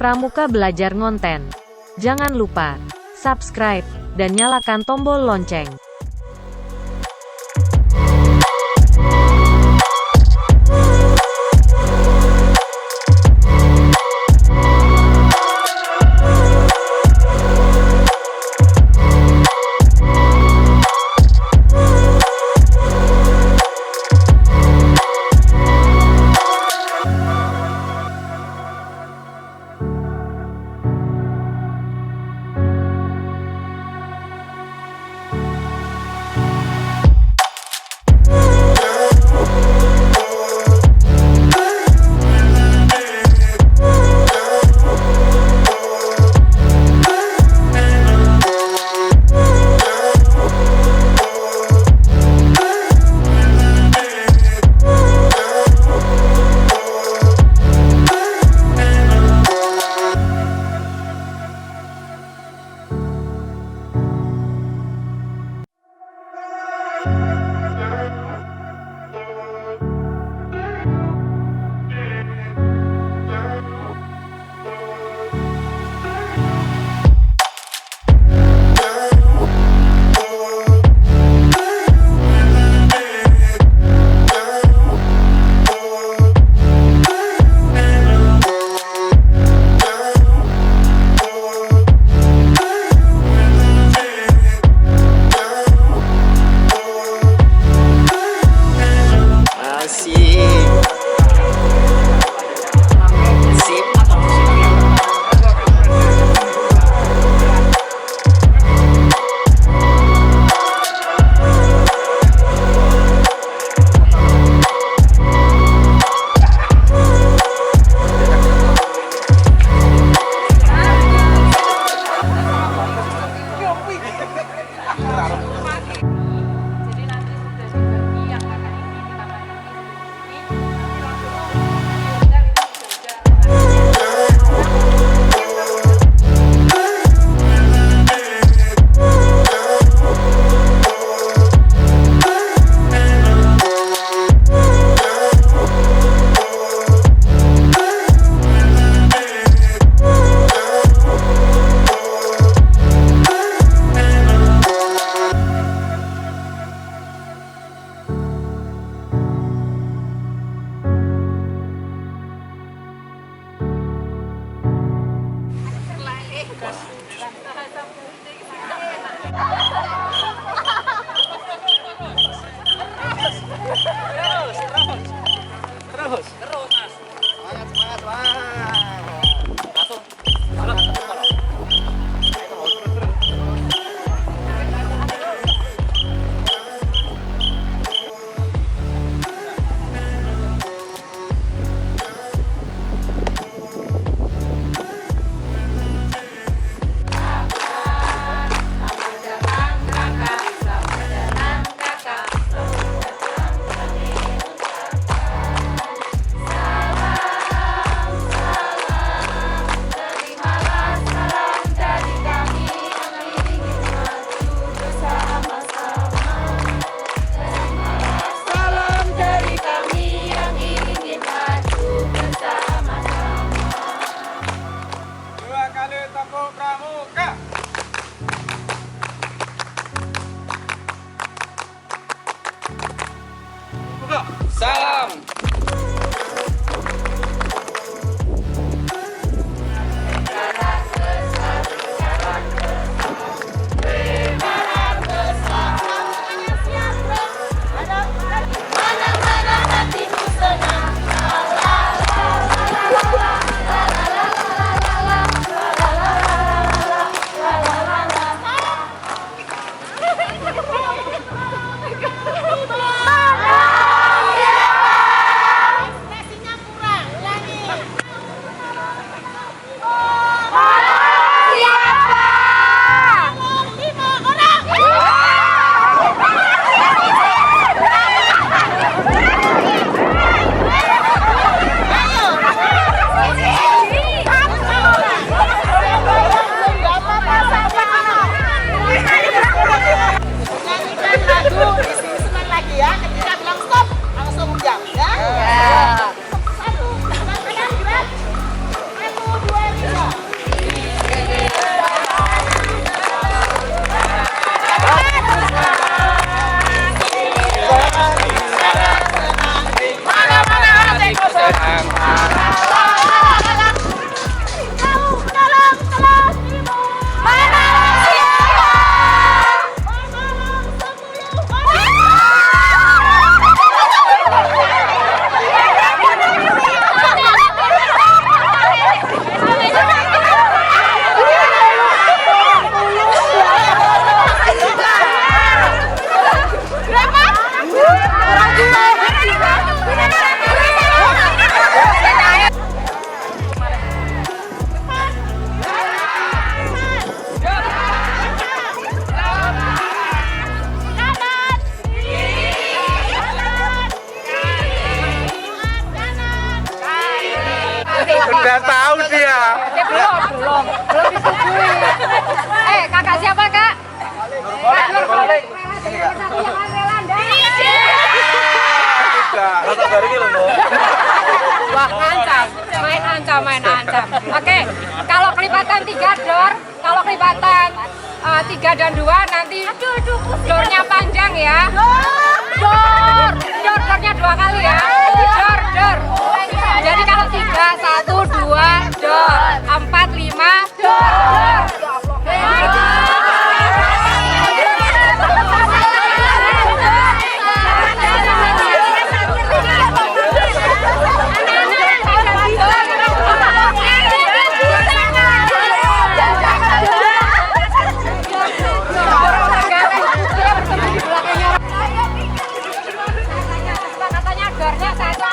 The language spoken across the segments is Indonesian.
Pramuka belajar ngonten. Jangan lupa subscribe dan nyalakan tombol lonceng. Terus. Semangat. Udah tahu dia. Belum disetujui. Kakak siapa kak? Wah, main ancam. Oke, kalau kelipatan 3 door, kalau kelipatan 3 dan 2 nanti doornya panjang ya. Doornya 2 kali ya. Door. Jadi kalau 3, 1, 2, door. 4, 5, door. Katanya doornya 1.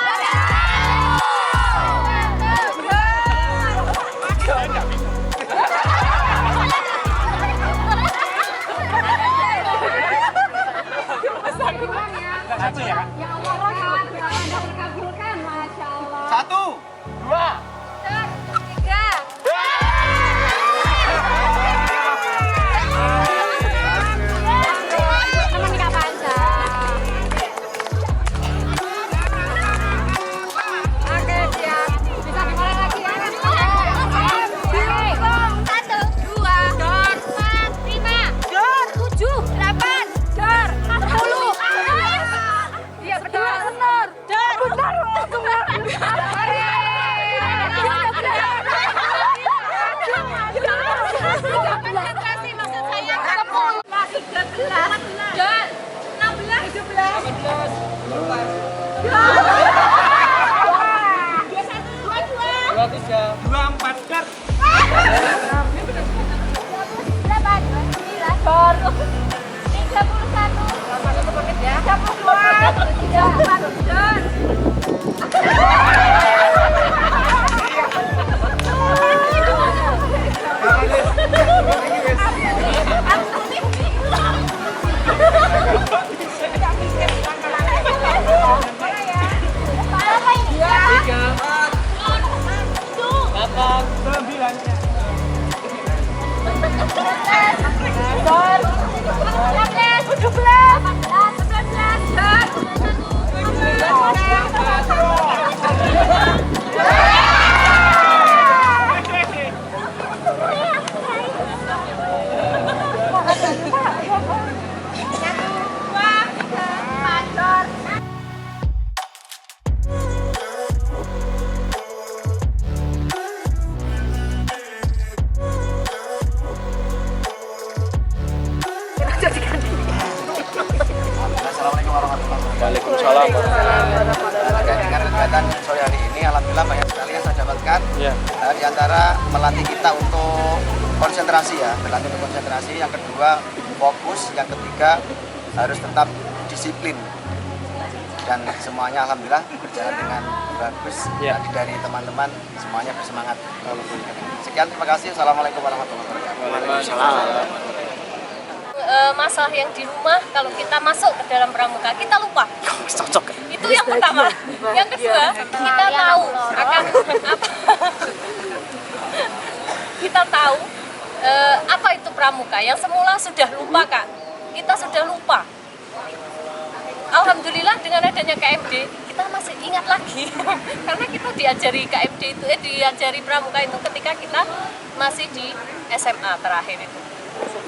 Waalaikumsalam. Terkait dengan kegiatan sore hari ini, alhamdulillah banyak sekali yang saya dapatkan. Di antara melatih kita untuk konsentrasi ya, berlatih untuk konsentrasi. Yang kedua fokus, yang ketiga harus tetap disiplin. Dan semuanya alhamdulillah berjalan dengan bagus. Tadi dari teman-teman semuanya bersemangat. Sekian, terima kasih. Assalamualaikum warahmatullahi wabarakatuh. Masalah yang di rumah, kalau kita masuk ke dalam pramuka kita lupa. Cocok. Itu yang pertama. Yang kedua, kita tahu akan apa. Kita tahu apa itu pramuka yang semula sudah lupa, Kak. Kita sudah lupa. Alhamdulillah dengan adanya KMD kita masih ingat lagi. Karena kita diajari KMD itu diajari pramuka itu ketika kita masih di SMA terakhir itu.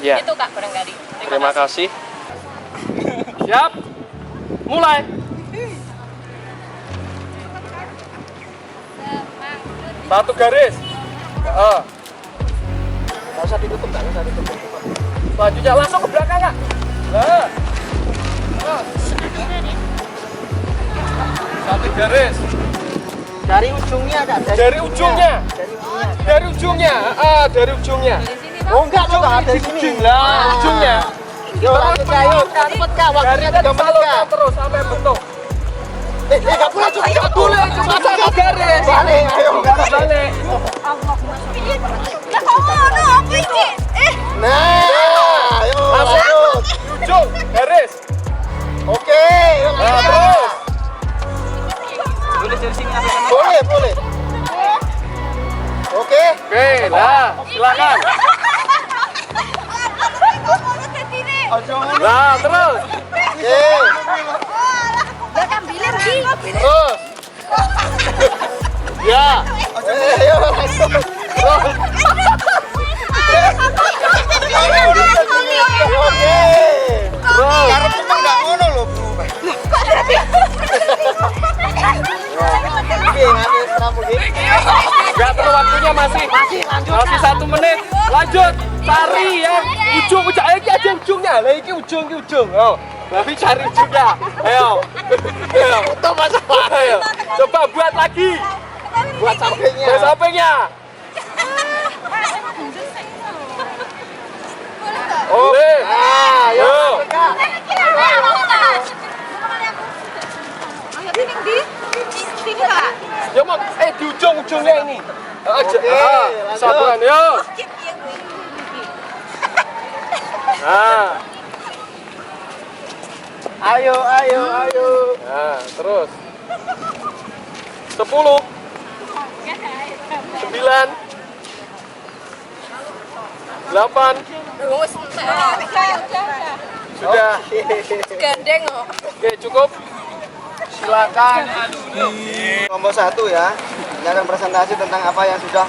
Ya. Itu Kak barangkali. Terima kasih. Siap. Mulai. Satu garis. Nggak usah ditutup, nggak usah ditutup. Bajunya langsung ke belakang, Kak. Satu garis. Dari ujungnya ada. Dari ujungnya. Dari ujungnya. Dari ujungnya. Oh enggak, dari sini. Lah, ujungnya. Yo, lanjut ayo. Cepet Kak, waktunya 3 menit Kak. Terus sampai bentuk. Enggak boleh, Enggak boleh, cuma satu garis. Balik, ayo. Balik. Ya kamu apa ini? Nah, ayo. Langsung. Ujung, garis. Oke, yuk. Nah, terus. Boleh. nah silakan. Nah terus. Terus. Ya. Ayo langsung. Terus. Karena cuma nggak ngono loh, Bu. Gak perlu waktunya masih 1 menit. Lanjut cari yang ujung ayo iki aja ujungnya. Lah iki ujung. Oh. Tapi cari ujungnya. Ayo. Ayo. Coba buat lagi. Buat sampingnya. Buat sampingnya. Oke. Ayo. Ya mau di ujungnya ini. Aja. Satuan yuk. Nah. Ayo. Nah, terus. 10 9 8 sudah. Gandeng kok. Oke, cukup. Silakan. Kelompok 1 ya. Ini akan presentasi tentang apa yang sudah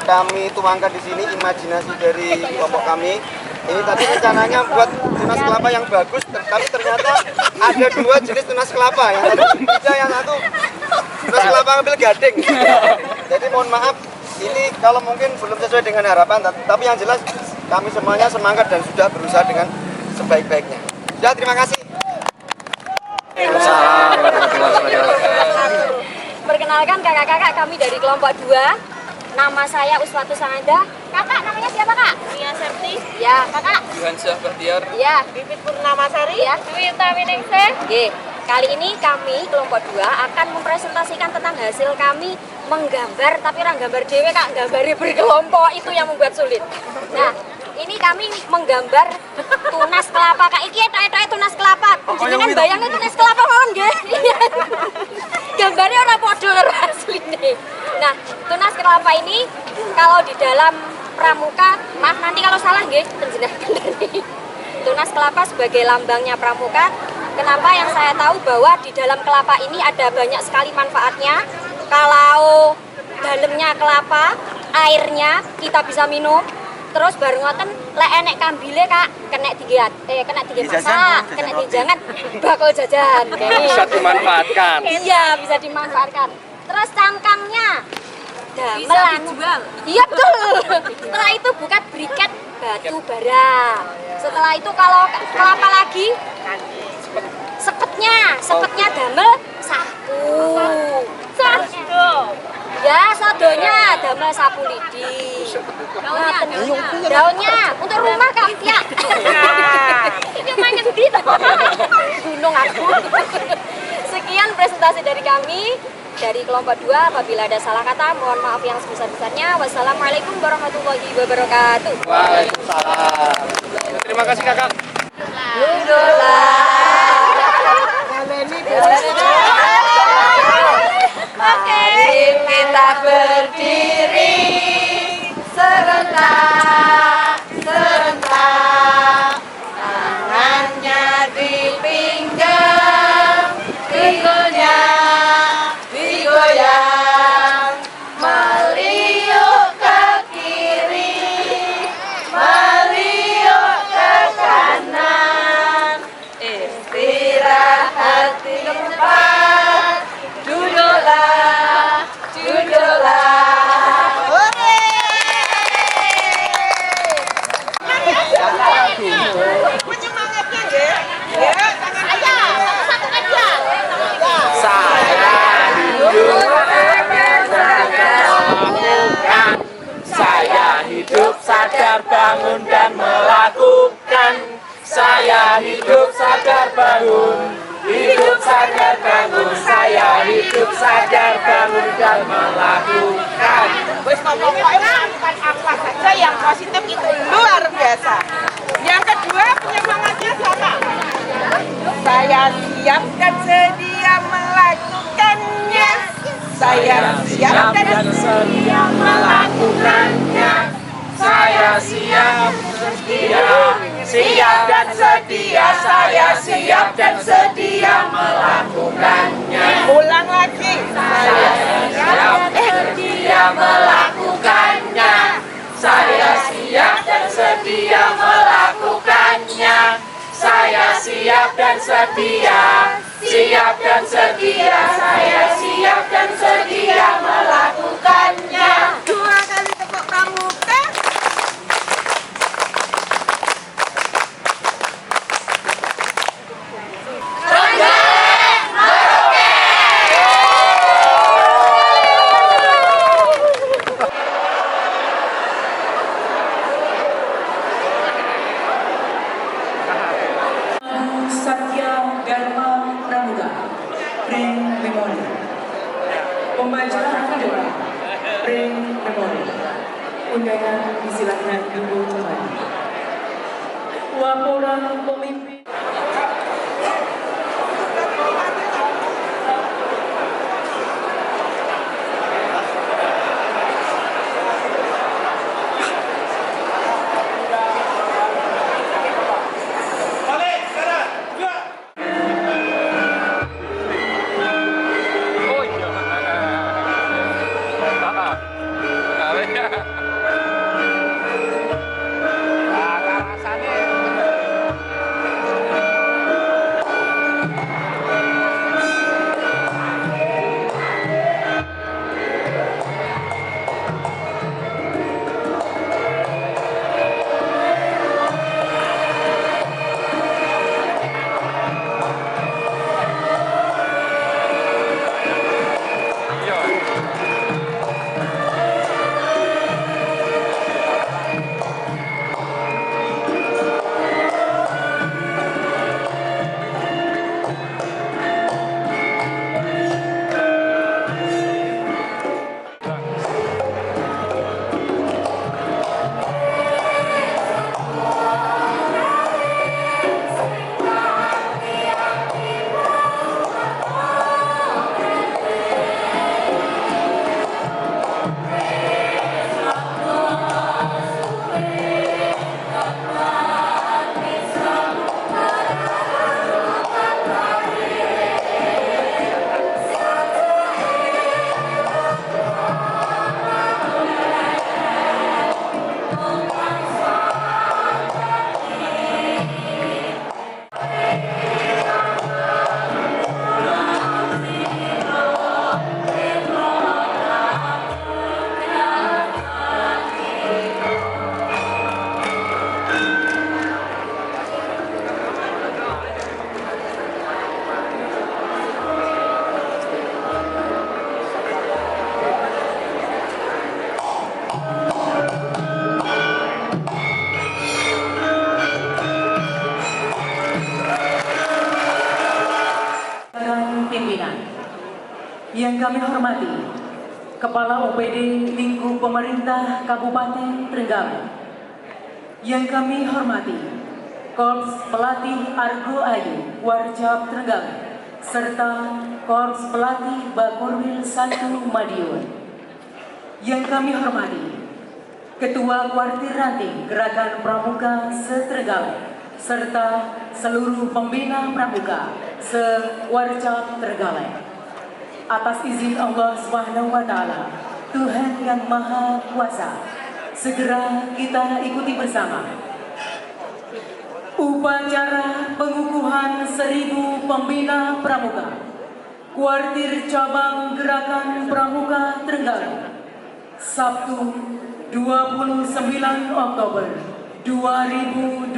kami tuangkan di sini, imajinasi dari kelompok kami. Ini tadi rencananya buat tunas kelapa yang bagus, tapi ternyata ada 2 jenis tunas kelapa. Yang satu hijau, yang satu tunas kelapa ambil gading. Jadi mohon maaf, ini kalau mungkin belum sesuai dengan harapan, tapi yang jelas kami semuanya semangat dan sudah berusaha dengan sebaik-baiknya. Ya, terima kasih. Perkenalkan kakak-kakak kami dari kelompok 2. Nama saya Uswatu Sananda. Kakak namanya siapa kak? Mia Serti. Ya kakak. Johan Syah Bahtiar. Ya. Bibit Purnamasari. Ya. Wita Winingsih. Oke. Kali ini kami kelompok 2 akan mempresentasikan tentang hasil kami menggambar, tapi orang gambar dewe kak, gambari berkelompok itu yang membuat sulit. Nah, ini kami menggambar tunas kelapa kak. Iki etok-etok tunas kelapa. Jenengan bayangnya tunas kelapa mawon nggih. Gambarnya ora padha karo asline. Nah, tunas kelapa ini kalau di dalam pramuka, maaf nanti kalau salah nggih penjelasan. Tunas kelapa sebagai lambangnya pramuka. Kenapa yang saya tahu bahwa di dalam kelapa ini ada banyak sekali manfaatnya. Kalau dalamnya kelapa, airnya kita bisa minum. Terus bareng ngoten lek enek kambile Kak, kena tiga masak, kena jangan bakul jajan. Bisa dimanfaatkan. Iya, bisa dimanfaatkan. Terus cangkangnya Bisa dijual. Iya betul. Setelah itu bukan briket batu bara. Setelah itu kalau kelapa lagi sepetnya damel sapu. Ya, sodonya damel sapu lidi. Daunnya untuk rumah Kak. Ya. Ini banyak gitu. Gunung aku. Sekian presentasi dari kami dari kelompok 2. Apabila ada salah kata, mohon maaf yang sebesar-besarnya. Wassalamualaikum warahmatullahi wabarakatuh. Waalaikumsalam. Terima kasih kakak. Mari kita berdiri serentak, tangannya dipinggam, pinggulnya digoyang, meliuk ke kiri, meliuk ke kanan, istirahat di tempat, duduklah. Saya hidup sadar bangun dan melakukan. Saya hidup sadar bangun, hidup sadar bangun. Saya hidup sadar bangun dan melakukan. Wes pokoknya bukan apa saja yang positif itu luar biasa. Yang kedua penyemangatnya sama. Saya siap dan sedia melakukannya. Saya siap dan sedia melakukannya. Saya siap, siap dan sedia. Saya siap dan sedia melakukannya. Ulang lagi. Saya siap dan sedia melakukannya. Saya siap dan sedia melakukannya. Saya siap dan sedia, siap dan sedia. Saya siap dan sedia melakukannya. 2 kali tepuk pramuka. Satya Dharma Pramuka, Pring Memori. Pembacaan doa, Pring Memori. Undangan disilakan duduk kembali. Laporan pemimpin. Pimpinan yang kami hormati, Kepala OPD Lingkup Pemerintah Kabupaten Trenggalek, yang kami hormati, Korps Pelatih Argo Ayu Warjab Trenggalek, serta Korps Pelatih Bakorwil 1 Madiun, yang kami hormati, Ketua Kuartir Ranting Gerakan Pramuka se-Trenggalek, serta seluruh pembina pramuka se-Warjab Trenggalek. Atas izin Allah Subhanahu wa Ta'ala, Tuhan yang Maha Kuasa, segera kita ikuti bersama upacara pengukuhan 1000 pembina pramuka Kuartir Cabang Gerakan Pramuka Trenggalek, Sabtu 29 Oktober 2022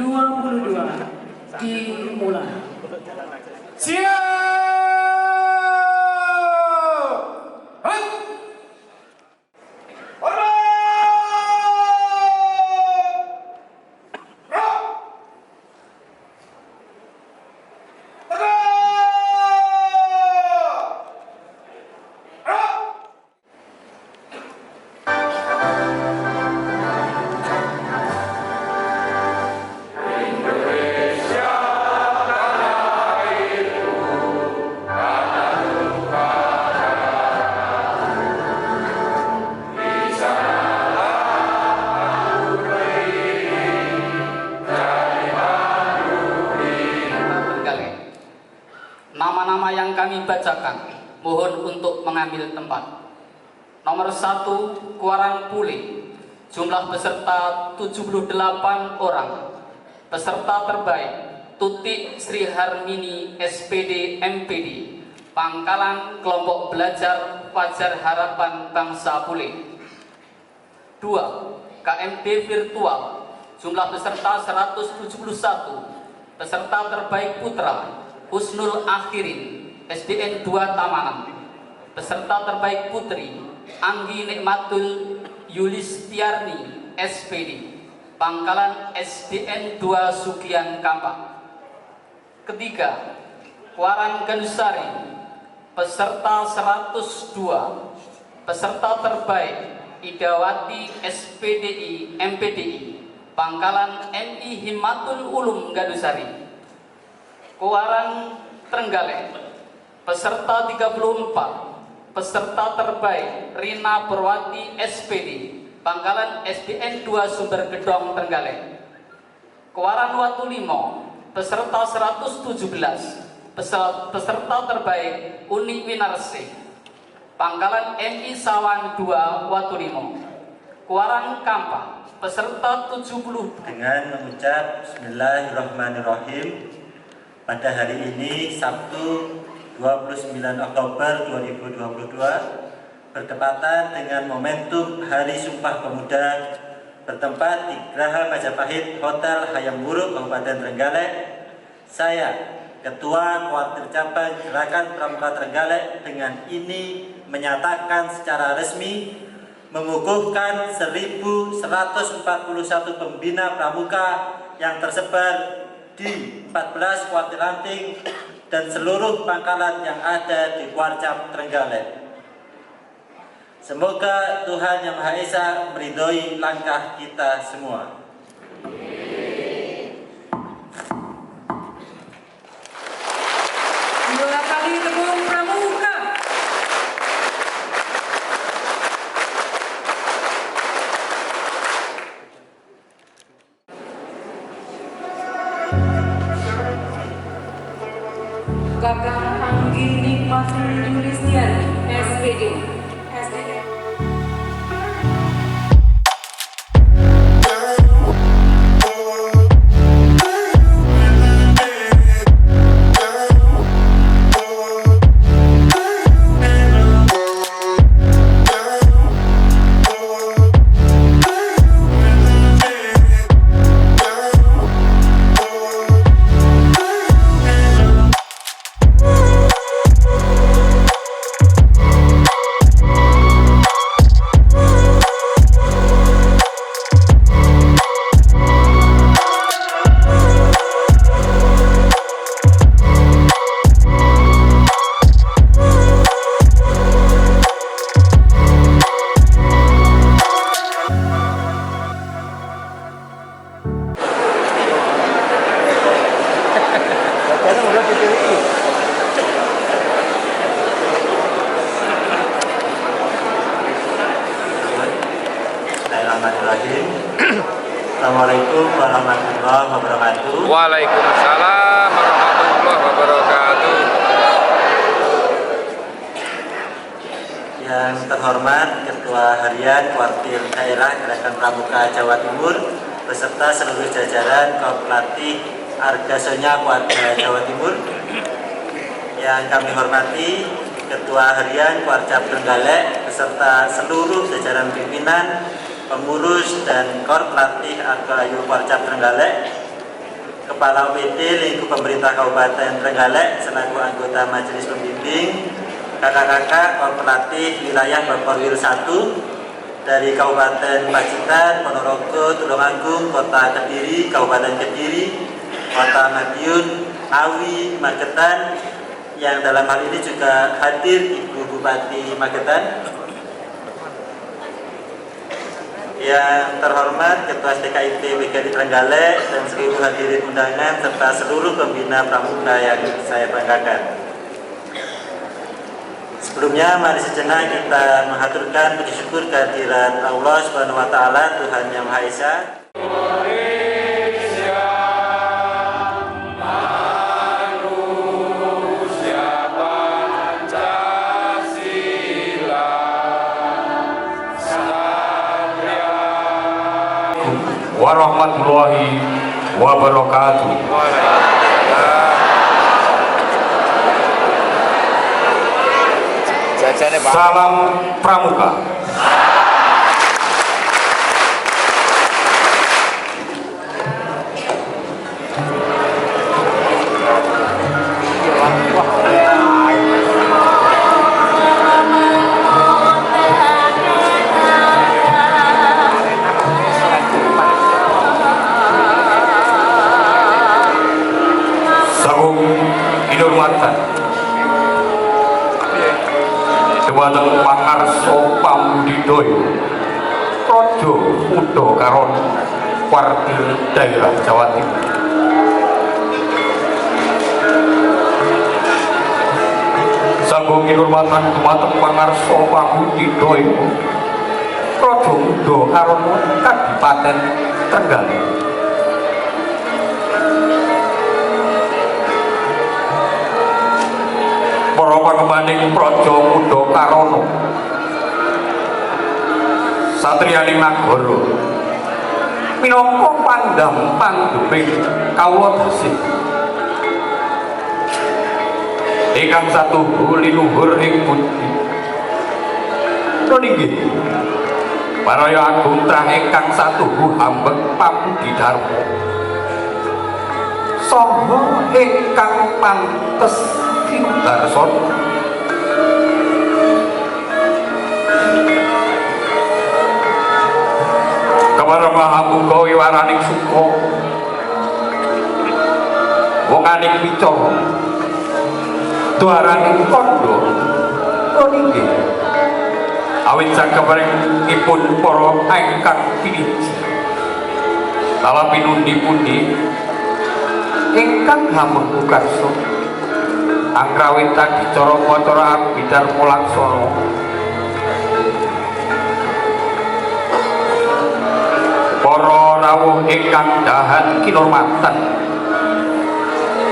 dimulai. Siap! kami bacakan. Mohon untuk mengambil tempat. Nomor 1, Kuarang Pule. Jumlah peserta 78 orang. Peserta terbaik Tutik Sri Harmini SPD MPD, Pangkalan Kelompok Belajar Fajar Harapan Bangsa Pule. 2, KMD Virtual. Jumlah peserta 171. Peserta terbaik putra Husnul Akhirin SDN 2 Tamanan. Peserta terbaik putri Anggi Nikmatul Yulistiarni SPD, Pangkalan SDN 2 Sugian Kampak. Ketiga, Kuarang Gandusari. Peserta 102. Peserta terbaik Idawati SPDI MPDI, Pangkalan MI Himmatul Ulum Gandusari. Kuarang Trenggalek. Peserta 34. Peserta terbaik Rina Perwati SPD, Pangkalan SDN 2 Sumber Gedong Trenggalek. Kuarang Watulimo. Peserta 117. Peserta terbaik Uni Winarsi, Pangkalan MI Sawan 2 Watulimo. Kuarang Kampak. Peserta 70. Dengan mengucap Bismillahirrahmanirrahim, pada hari ini Sabtu 29 Oktober 2022 bertepatan dengan momentum Hari Sumpah Pemuda bertempat di Geraha Majapahit Hotel Hayam Wuruk Kabupaten Trenggalek. Saya, Ketua Kuartir Cabang Gerakan Pramuka Trenggalek, dengan ini menyatakan secara resmi mengukuhkan 1.141 pembina pramuka yang tersebar di 14 kuartir ranting dan seluruh pangkalan yang ada di Kuarcap Trenggalek. Semoga Tuhan Yang Maha Esa meridhoi langkah kita semua. Dua kali tepung pramuka. Kakak Anggi Nikmatul Yulistiarni SPD. Bismillahirrahmanirrahim. Assalamualaikum warahmatullahi wabarakatuh. Waalaikumsalam warahmatullahi wabarakatuh. Yang terhormat Ketua Harian Kuartir Daerah Gerakan Pramuka Jawa Timur beserta seluruh jajaran kaum pelatih Argasonya Kuarda Jawa Timur. Yang kami hormati Ketua Harian Kuarcap Trenggalek beserta seluruh jajaran pimpinan, pengurus dan kor pelatih Argayu Kuarcap Trenggalek, Kepala UPD lingkup pemerintah Kabupaten Trenggalek selaku anggota Majelis Pembimbing, kakak-kakak kor pelatih wilayah Baporwil 1 dari Kabupaten Pacitan, Ponorogo, Tulungagung, Kota Kediri, Kabupaten Kediri, Kota Madiun, Ngawi, Magetan, yang dalam hal ini juga hadir Ibu Bupati Magetan. Yang terhormat Ketua STKIP PGRI Trenggalek dan seluruh hadirin undangan serta seluruh pembina pramuka yang saya banggakan. Sebelumnya mari sejenak kita mengaturkan puji syukur kehadirat Allah Subhanahu wa taala, Tuhan Yang Maha Esa. Manusia warahmatullahi wabarakatuh. Salam Pramuka. Sagung kinurmatan Dewaten Pangarso Pamudidaya Raja Udakaron Warkil Daerah Jawa Timur. Sagung kinurmatan dumateng Pangarso Pamudidaya Raja Udakaron Kadipaten Trenggalek. Para pangembaning Praja Udakarono satriyaning nagara minangka pandam pandheping kawula dasih ingkang satuhu liluhur ing budi nggih Paraya Agung Trah ingkang satuhu hambeg pamudidharma saha ingkang pantes Darson Kawara Mahamuga wiwaraning suka wonganing wicara dwaraning kandha nggih awit sakeparengipun para ingkang kiniji kala pinundi-pundi ingkang hamun karsa angkrawitan dicara macara Abhidharma Laksana para rawuh ingkang dahan kinurmatan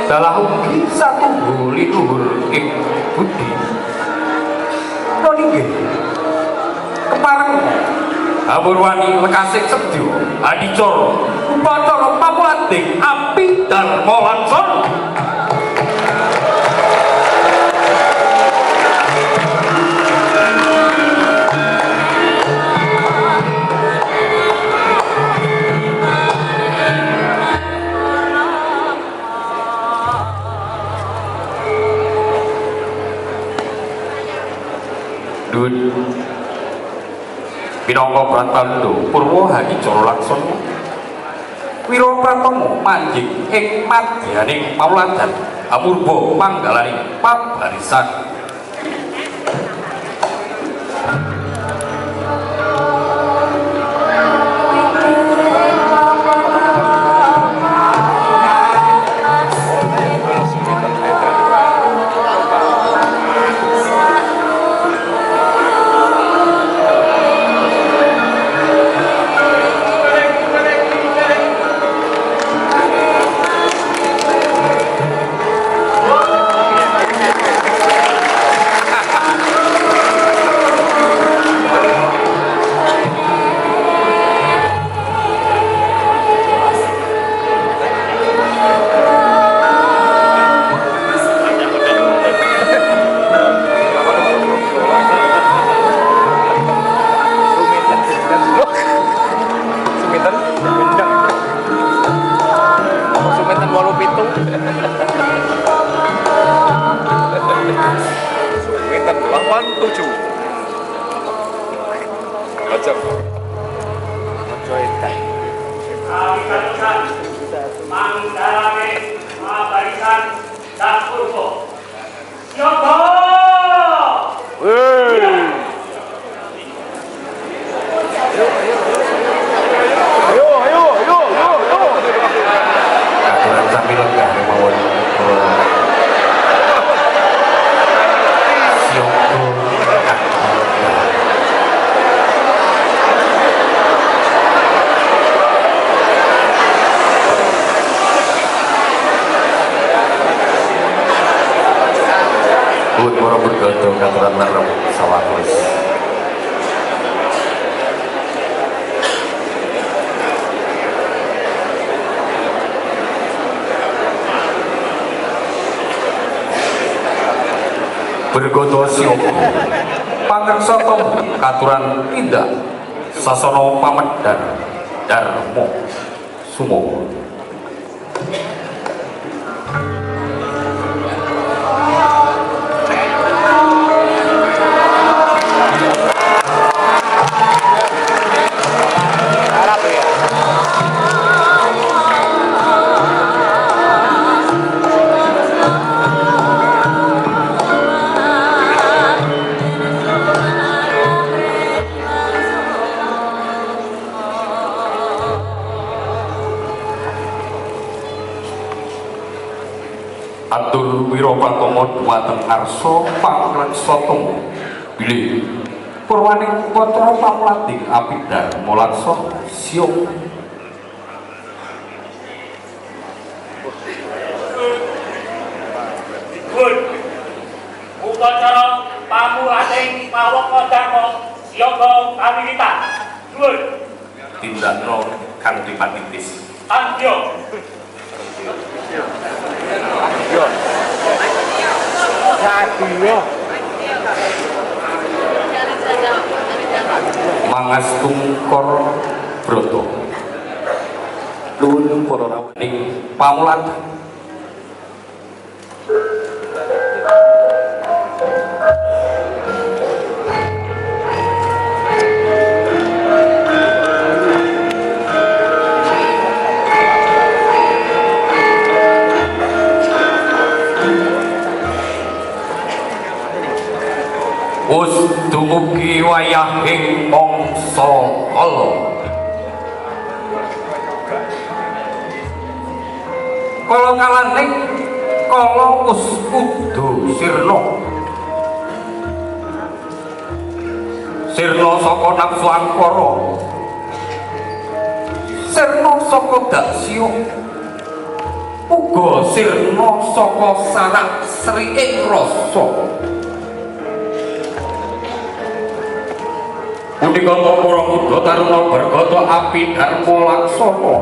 dalah ugi satunggal liluhur ing budi nggih kepareng Amurwani lekasing sedya adicara upacara pamulanting Abhidharma Laksana. Minangka pratandha purwa hadicara laksana Wira Pratama manjing ing madyaning pauladan amurba manggalaning pabarisan bergoto siopo pangreksa katuran tindak sasana pamedhan Darmo Sumo. Atur Wiropatomo dumateng Arsa Pangreksa Tama bilih purwaning putra pamlating Apidarma Laksana Siya. Upacara pamurating Pawaka Dharma Yoga Kawiwitan. Dhuwur. Tindakna kanthi patitis. Andya. Mangastungkor Broto nuwun para rawaning pamulat wis dumugi wayahing mangsa kala kala kalaning kala wis kudu sirna saka nafsu angkara sirna saka daksya uga sirna saka sarak sriing rasa. Punika para Buddha Taruna bergata Apidarma Laksana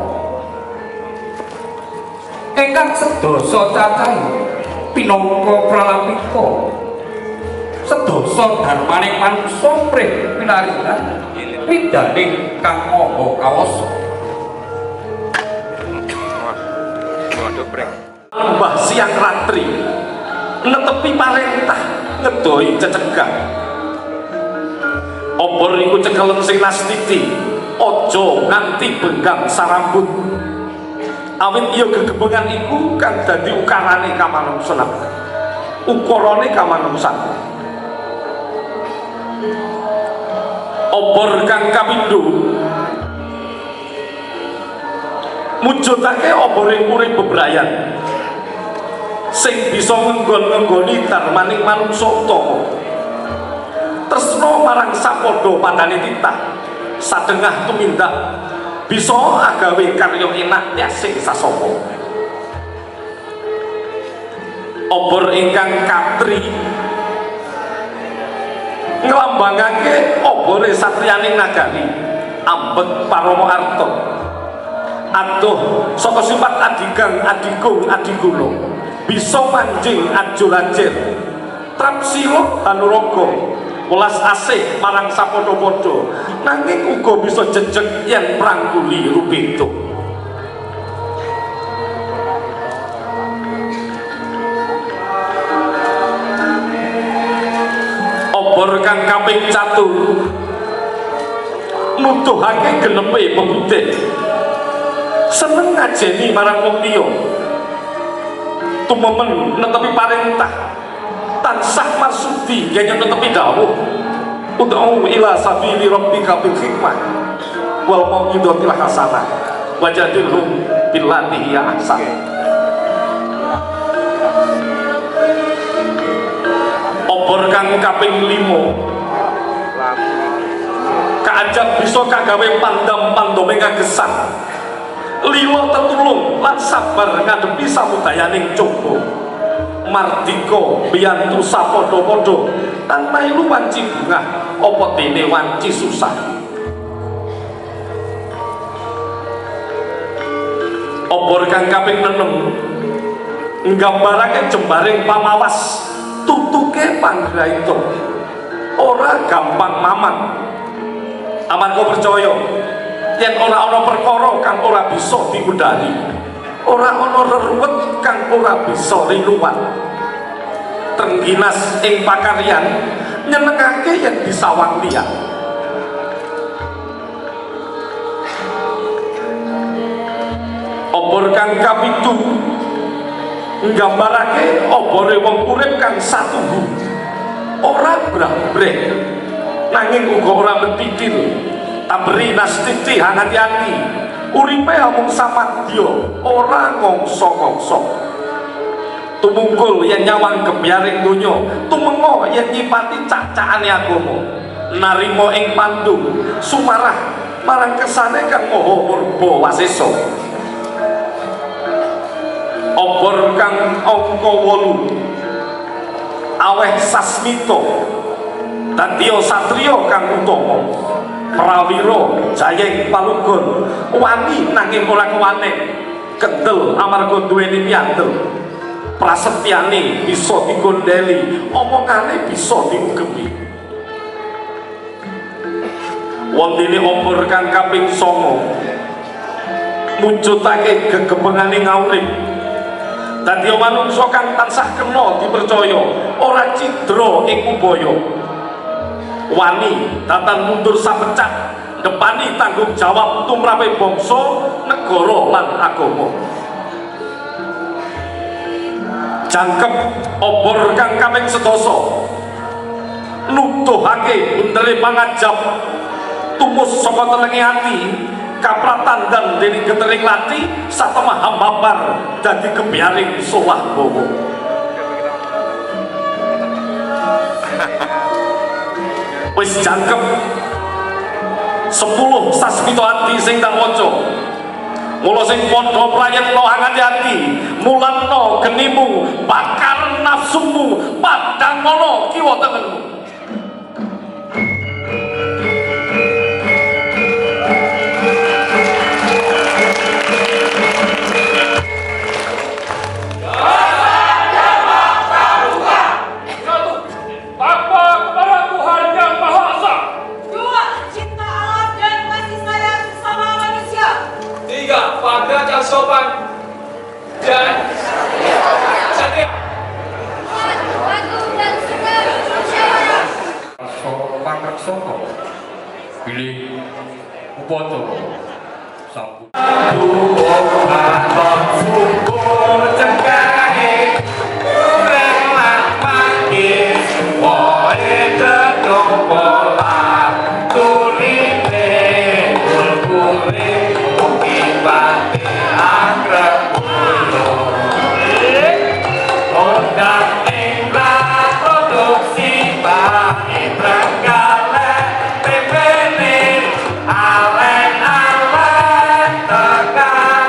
ingkang sedasa cacahing pinangka pralambita sedasa dharmaning manungsa prih pinaringan widaning kang maha kawasa. Mbah Siang Ratri netepi parentah ngedohi cecegah. Obor iku cekelen sing nastiti, aja nganti benggang sarambut. Awit iya gegebengan iku kang dadi ukarane kamanungsan. Ukarane kamanungsan. Obor kang kapindho mujudake oboring urip bebrayan sing bisa ngenggon-ngenggoni darmaning manungsa utama. Tresna marang sapadha pandane titah sadengah tumindak bisa agawe karya enak tiasing sasapa. Obor ingkang katri nglambangake obore satriyaning nagari ambek parama arta adoh saka sifat adigang adigung adiguna bisa manjing ajur-ajir trapsila hanuraga welas asih marang sapadha-padha nanging uga bisa jejeg yen prangguli rubeda. Obor kang kaping 1 nuduhake genepe pebudhet seneng ngajeni marang wong liya tumemen netepi parentah tansah marsudi kaya netepi dawuh ud'u ila sabili rabbika bil hikmah wal mau'izatil hasanah wajadilhum billati hiya ahsan. Obor kang kaping 5 kaajak bisa kagawe pandam-pandome ngagesan lila tetulung lan sabar ngadepi samudayaning coba mardika biyantu sapadha-padha tanpa ilu wanci bungah apa dene wanci susah. Obor kang kaping 6 nggambarake jembaring pamawas tutuke panggraita ora gampang mamang. Amarga percaya yen ora ana perkara kang ora bisa diundhani, ora ana reruwet kang ora bisa rinuwat. Trengginas ing pakaryan nyenengake yen disawang liyan. Obor kang kapitu nggambarake obore wong urip kang satuhu, ora brang-breng nanging uga ora mentikil, tamberi nastiti hangati-hati, uripe amung samadya ora ngongso-ngongso. Tumungkul yen nyawang gebyaring donya, tumenga yen nyipati cacakane agama, narima ing pandung sumarah marang kesane kang maha murba wasesa. Obor kang angka 8 aweh sasmita dadiya satriya kang utama, prawira jayeng palugon, wani nanging ora kewanek, kendel amarga duweni piandel, prasetyane bisa digondheli, omongane bisa diugemi. Wontene obor kang kaping 9 mujudake gegemengane ngaurip, dadi manungsa kang tansah kena dipercaya, ora cidra ing upaya, wani datan mundur sapecak, depani tanggung jawab tumrape bangsa, negara lan agama. Jangkep obor kang kaping 11 nuduhake buntere pangajab, tumus saka telengi ati, kapratan dan dening getering lati, satemah hambabar dadi gebyaring sowah bawa. Wis jangkep 10 sasmita ati sing tak waca, mula sing padha prayitna hangati-hati, mulanna genimu, bakar nafsumu, padhang ana kiwa tengenmu. Sopan dan setia. Pangreksana bilih upada sampun. Alen-alen tekan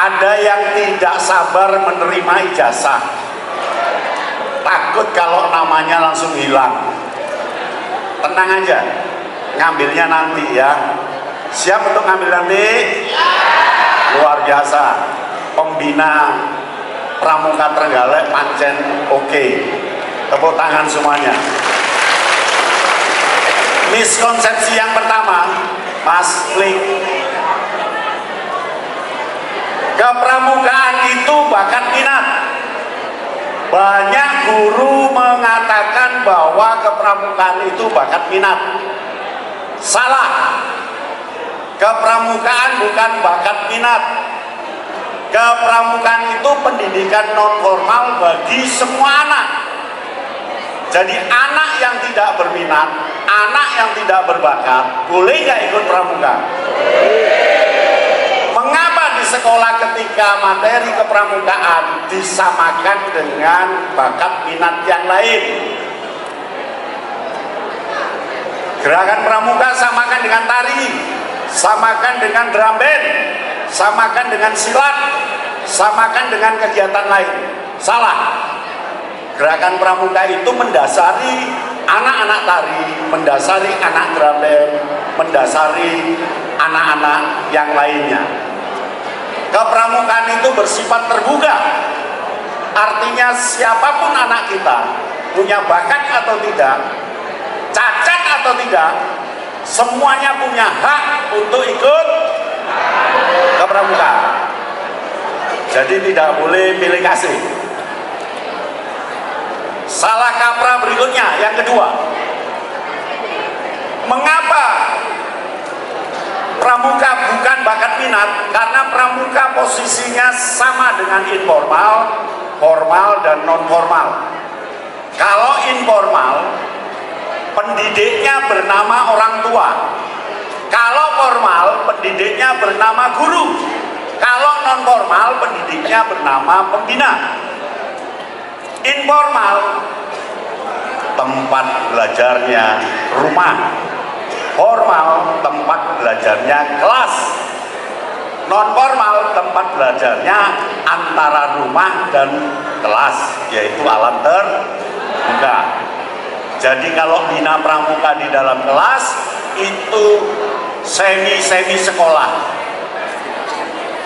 Ada yang tidak sabar menerima ijazah, takut kalau namanya langsung hilang. Tenang aja, ngambilnya nanti ya. Siap untuk ngambil nanti? Luar biasa. Pembina Pramuka Trenggalek pancen oke. Tepuk tangan semuanya. Miskonsepsi yang pertama, Mas Klik. Kepramukaan itu bakat minat. Banyak guru mengatakan bahwa kepramukaan itu bakat minat. Salah. Kepramukaan bukan bakat minat. Kepramukaan itu pendidikan non formal bagi semua anak. Jadi anak yang tidak berminat, anak yang tidak berbakat, boleh nggak ikut pramuka? Mengapa di sekolah ketika materi kepramukaan disamakan dengan bakat minat yang lain? Gerakan pramuka samakan dengan tari, samakan dengan drum band, samakan dengan silat, samakan dengan kegiatan lain. Salah. Gerakan pramuka itu mendasari anak-anak tari, mendasari anak drum band, mendasari anak-anak yang lainnya. Kepramukaan itu bersifat terbuka. Artinya siapapun anak kita, punya bakat atau tidak, cacat atau tidak, semuanya punya hak untuk ikut kepramukaan. Jadi tidak boleh pilih kasih. Salah kaprah berikutnya, yang kedua. Mengapa pramuka bukan bakat minat? Karena pramuka posisinya sama dengan informal, formal, dan non formal. Kalau informal, pendidiknya bernama orang tua. Kalau formal, pendidiknya bernama guru. Kalau non formal, pendidiknya bernama pembina. Informal, tempat belajarnya rumah. Formal, tempat belajarnya kelas. Non formal, tempat belajarnya antara rumah dan kelas, yaitu alam terbuka. Jadi kalau bina pramuka di dalam kelas itu semi sekolah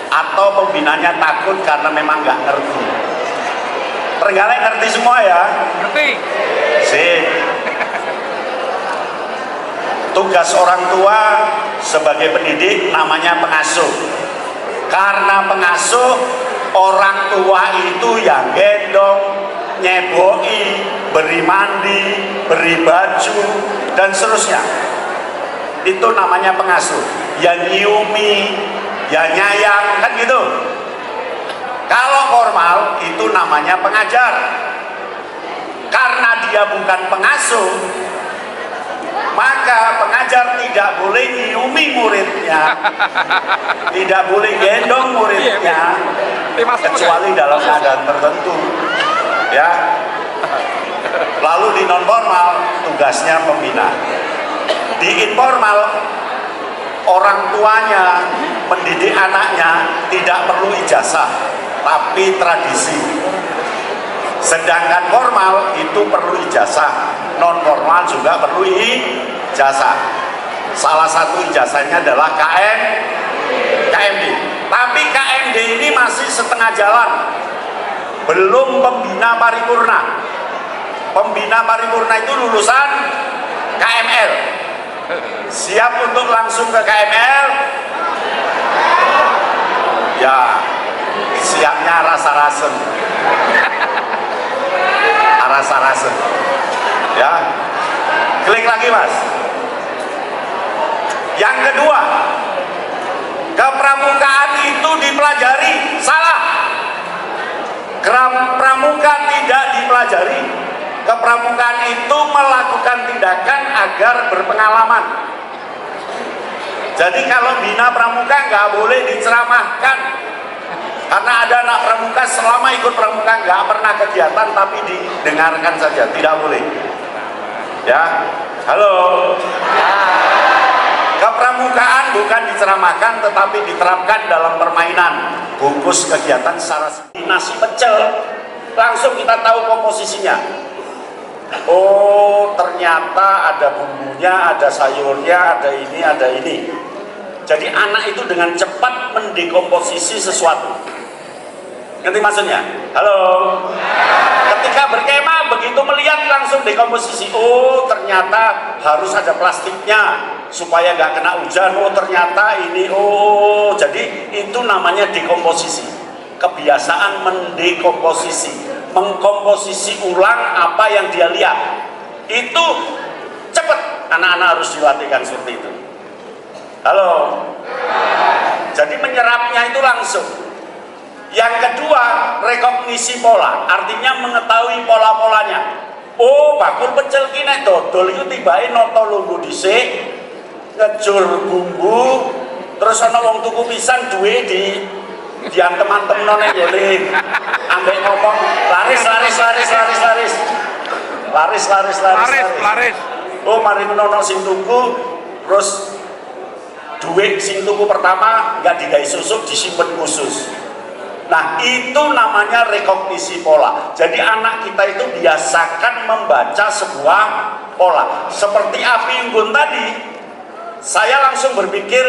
atau pembinanya takut karena memang nggak ngerti. Trenggalek ngerti semua ya? Ngerti. Sip. Tugas orang tua sebagai pendidik namanya pengasuh. Karena pengasuh, orang tua itu yang gendong, nyeboi, beri mandi, beri baju, dan seterusnya. Itu namanya pengasuh. Ya nyiumi, ya nyayang, kan gitu. Kalau formal itu namanya pengajar. Karena dia bukan pengasuh, maka pengajar tidak boleh nyiumi muridnya, tidak boleh gendong muridnya, kecuali dalam keadaan tertentu. Ya. Lalu di non formal tugasnya pembina. Di informal orang tuanya mendidik anaknya tidak perlu ijazah, tapi tradisi. Sedangkan formal itu perlu ijazah, non formal juga perlu ijazah. Salah satu ijazahnya adalah KMD. Tapi KMD ini masih setengah jalan, belum pembina paripurna. Pembina paripurna itu lulusan KML. Siap untuk langsung ke KML? Ya, siapnya rasa-rasen. Rasa-rasen. Ya. Klik lagi, Mas. Yang kedua, kepramukaan itu dipelajari. Salah. Pramuka tidak dipelajari. Kepramukaan itu melakukan tindakan agar berpengalaman. Jadi kalau bina pramuka nggak boleh diceramahkan. Karena ada anak pramuka selama ikut pramuka nggak pernah kegiatan, tapi didengarkan saja, tidak boleh. Ya, halo. Kepramukaan bukan diceramahkan, tetapi diterapkan dalam permainan. Bungkus kegiatan secara nasi pecel, langsung kita tahu komposisinya. Oh, ternyata ada bumbunya, ada sayurnya, ada ini, ada ini. Jadi anak itu dengan cepat mendekomposisi sesuatu. Ngerti maksudnya? Halo? Ketika berkemah, begitu melihat langsung dekomposisi. Oh, ternyata harus ada plastiknya supaya nggak kena hujan. Oh, ternyata ini. Oh, jadi itu namanya dekomposisi. Kebiasaan mendekomposisi, mengkomposisi ulang apa yang dia lihat. Itu cepat, anak-anak harus dilatihkan seperti itu. Halo? Jadi menyerapnya itu langsung. Yang kedua, rekognisi pola, artinya mengetahui pola-polanya. Oh, bakul pecel ki nek dodol iku tibake nata lungguh dhisik, ngejur bumbu, terus ana wong tuku pisan duwe diantem-antem nang ngene. Ambek ngomong laris. Oh, mari menawa sing tuku, terus duit sing tuku pertama nggak digawe susuk, disimpen khusus. Nah, itu namanya rekognisi pola. Jadi anak kita itu biasakan membaca sebuah pola. Seperti api unggun tadi, saya langsung berpikir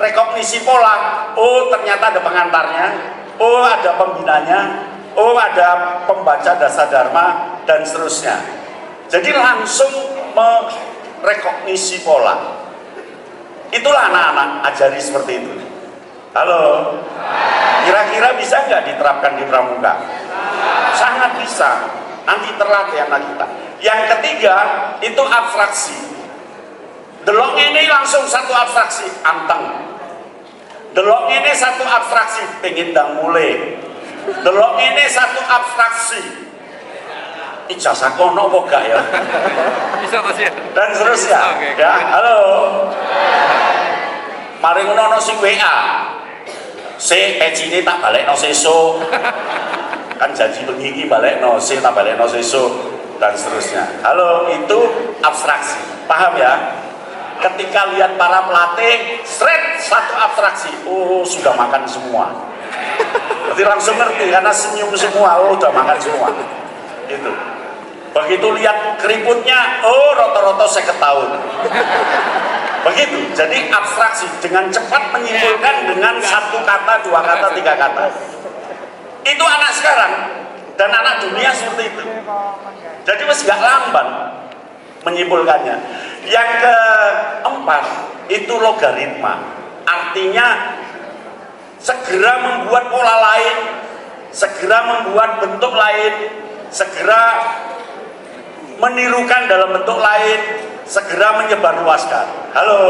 rekognisi pola. Oh, ternyata ada pengantarnya. Oh, ada pembinanya. Oh, ada pembaca dasar dharma dan seterusnya. Jadi langsung merekognisi pola. Itulah anak-anak ajari seperti itu. Halo? Kira-kira bisa nggak diterapkan di pramuka? Sangat bisa. Nanti terlatih anak kita. Yang ketiga, itu abstraksi. Delok ini langsung satu abstraksi, anteng. Delok ini satu abstraksi, pengen dang mulai. Delok ini satu abstraksi. Ijazah kono kok gak ya? Bisa Mas ya. Dan seterusnya. Ya, halo. Mari ngono sing WA. Pecine tak balekno sesuk. Kan janji bengi iki balekno, tak balekno sesuk dan seterusnya. Halo, itu abstraksi. Paham ya? Ketika lihat para pelatih, satu abstraksi. Oh, sudah makan semua. Berarti langsung ngerti karena senyum semua. Oh, udah makan semua. Itu. Begitu lihat keriputnya, oh rata-rata 50 tahun. Begitu, jadi abstraksi dengan cepat menyimpulkan dengan satu kata, dua kata, tiga kata. Itu anak sekarang dan anak dunia seperti itu. Jadi masih gak lamban menyimpulkannya. Yang keempat itu logaritma. Artinya segera membuat pola lain, segera membuat bentuk lain, segera menirukan dalam bentuk lain, segera menyebarluaskan. Halo.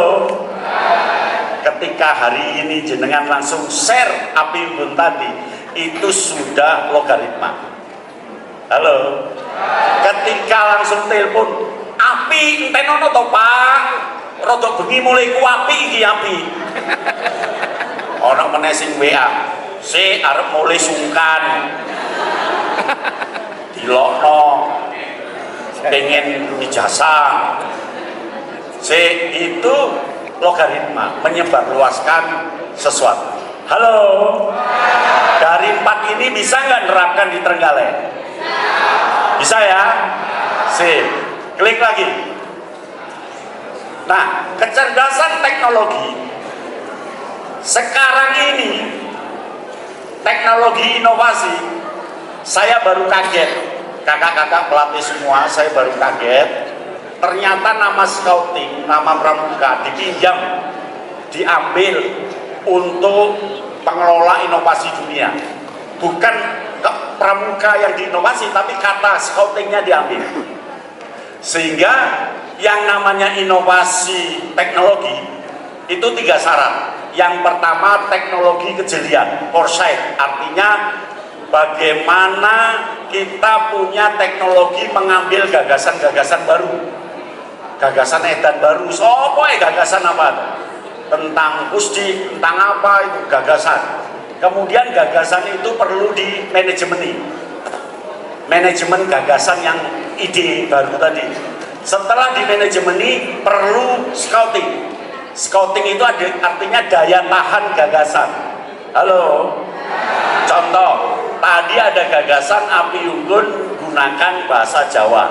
Ketika hari ini jenengan langsung share api unggun tadi, itu sudah logaritma. Halo. Ketika langsung telepon, api entenono to Pak, rodok bengi mulai ku api iki api. Orang meneh sing WA, si arep mulai sungkan. Dilokno pengen ijazah. Itu logaritma, menyebarluaskan sesuatu. Halo. Dari 4 ini bisa nggak nerapkan di Trenggalek? Bisa ya? Klik lagi. Nah, kecerdasan teknologi sekarang ini, teknologi inovasi, saya baru kaget. Kakak-kakak pelatih semua, saya baru kaget. Ternyata nama scouting, nama pramuka dipinjam, diambil untuk pengelola inovasi dunia. Bukan pramuka yang diinovasi, tapi kata scoutingnya diambil. Sehingga yang namanya inovasi teknologi itu 3 syarat. Yang pertama teknologi kejelian, foresight, artinya bagaimana kita punya teknologi mengambil gagasan-gagasan baru, gagasan edan baru. Gagasan apa? Tentang pusdik, tentang apa itu gagasan. Kemudian gagasan itu perlu di manajemen gagasan yang ide baru tadi. Setelah di manajemeni perlu scouting. Scouting itu artinya daya tahan gagasan. Halo. Contoh, tadi ada gagasan api unggun gunakan bahasa Jawa.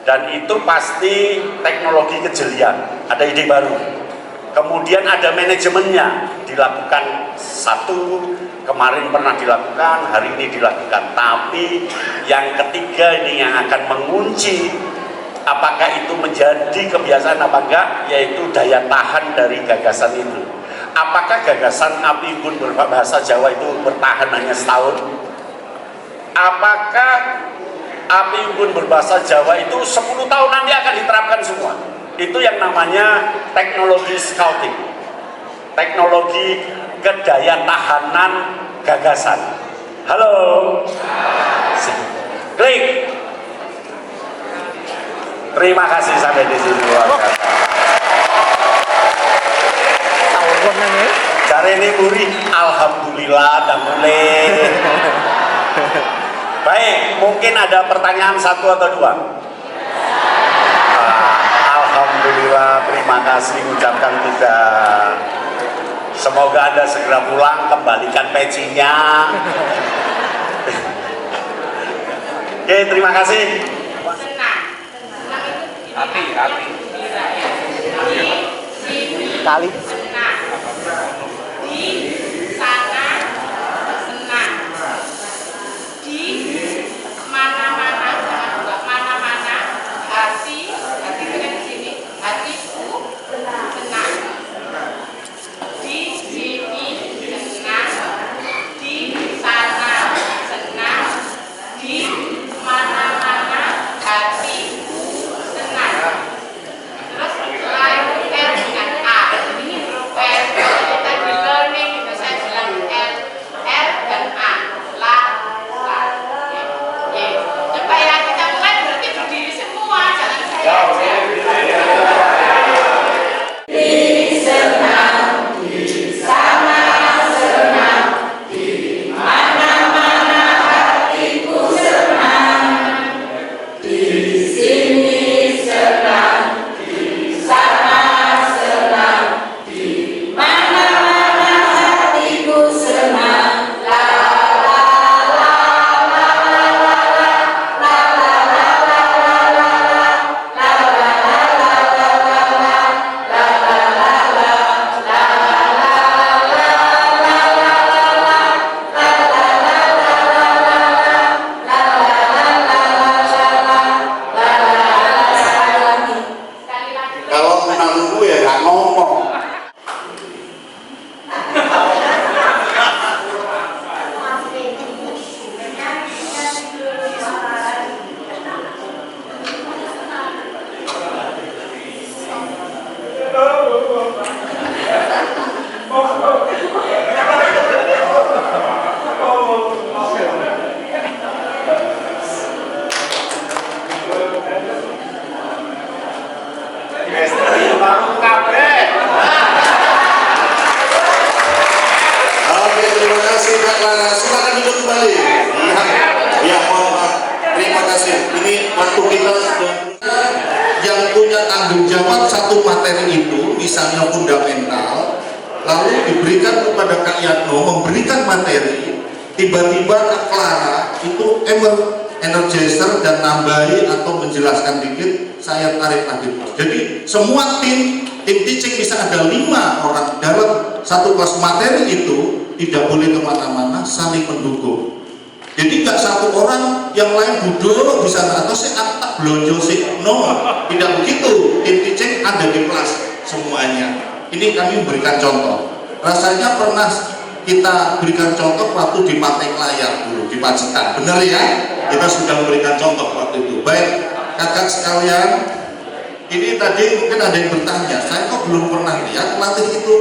Dan itu pasti teknologi kejelian, ada ide baru. Kemudian ada manajemennya, dilakukan 1, kemarin pernah dilakukan, hari ini dilakukan. Tapi yang ketiga ini yang akan mengunci apakah itu menjadi kebiasaan apa enggak, yaitu daya tahan dari gagasan itu. Apakah gagasan api unggun berbahasa Jawa itu bertahan hanya setahun? Apakah api unggun berbahasa Jawa itu 10 tahun nanti akan diterapkan semua? Itu yang namanya teknologi scouting, teknologi kedaya tahanan gagasan. Halo. Klik. Terima kasih sampai di sini. Cari ini muri, alhamdulillah dan mulai. Baik, mungkin ada pertanyaan 1 atau 2. Alhamdulillah, terima kasih ucapkan tidak. Semoga Anda segera pulang, kembalikan pecinya. Oke, terima kasih. Hati. Kali. Di sana senang. Di mana-mana, mana-mana hati dengan di sini, hatiku senang. Di sini senang, di sana senang, di mana-mana hatiku senang. Terus lain dengan A. materi itu, misalnya fundamental, lalu diberikan kepada Kak Yatno, memberikan materi, tiba-tiba Kak Clara itu energizer dan nambahi atau menjelaskan dikit, saya tarik lagi. Jadi semua tim teaching bisa ada 5 orang dalam satu kelas materi itu, tidak boleh kemana-mana, saling mendukung. Jadi nggak satu orang yang lain duduk di sana atau saya tak belonjo sih, no, tidak begitu. Tim teaching ada di kelas semuanya. Ini kami memberikan contoh. Rasanya pernah kita berikan contoh waktu di Pantai Layar dulu di Pacitan, benar ya? Kita sudah memberikan contoh waktu itu. Baik, kakak sekalian, ini tadi mungkin ada yang bertanya, saya kok belum pernah lihat pelatih itu.